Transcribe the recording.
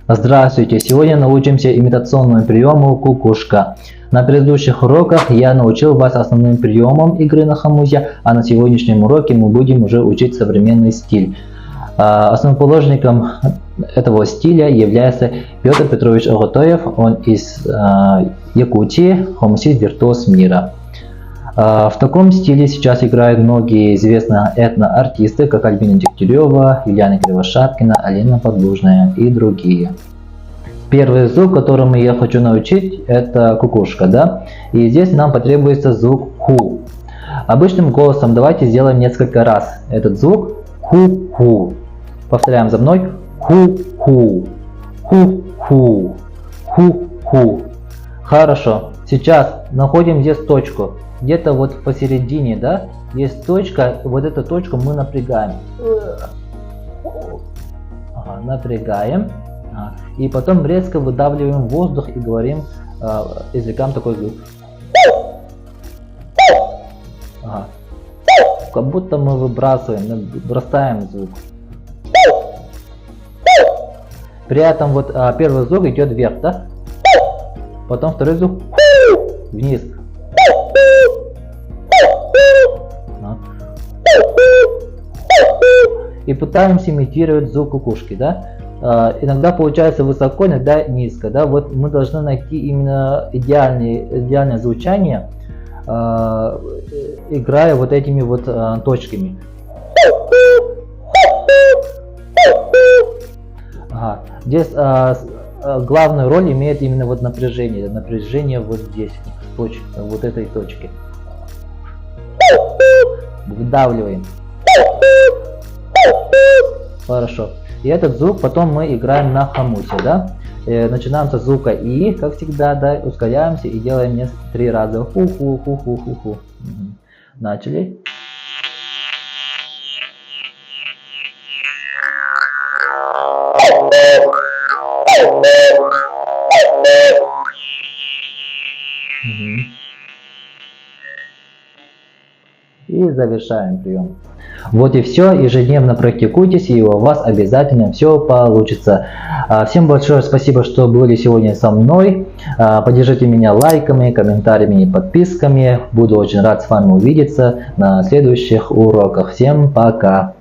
Здравствуйте! Сегодня научимся имитационному приему кукушка. На предыдущих уроках я научил вас основным приемам игры на хомуте, а на сегодняшнем уроке мы будем уже учить современный стиль. Основоположником этого стиля является Петр Петрович Оготоев, он из Якутии, хомусист-виртуоз мира. В таком стиле сейчас играют многие известные этно-артисты, как Альбина Дегтярева, Юлиана Кривошапкина, Алина Подлужная и другие. Первый звук, которому я хочу научить, это кукушка, да? И здесь нам потребуется звук ху. Обычным голосом давайте сделаем несколько раз этот звук ху-ху. Повторяем за мной. Ху-ху. Ху-ху. Ху-ху. Хорошо. Сейчас находим здесь точку. Где-то вот посередине, да, есть точка, вот эту точку мы напрягаем. Напрягаем. И потом резко выдавливаем воздух и говорим языкам такой звук. Как будто мы выбрасываем, бросаем звук. При этом вот первый звук идет вверх, да? Потом второй звук вниз. И пытаемся имитировать звук кукушки, да? Иногда получается высоко, иногда низко, да? Вот мы должны найти именно идеальное звучание, играя вот этими вот точками. Здесь главную роль имеет именно вот напряжение вот здесь, вот этой точки. Выдавливаем. Хорошо. И этот звук потом мы играем на хомуте, да? Начинаем со звука И, как всегда, да, ускоряемся и делаем 3 раза. Ху-ху-ху-ху-ху-ху. Начали. И завершаем прием. Вот и все. Ежедневно практикуйтесь, и у вас обязательно все получится. Всем большое спасибо, что были сегодня со мной. Поддержите меня лайками, комментариями и подписками. Буду очень рад с вами увидеться на следующих уроках. Всем пока!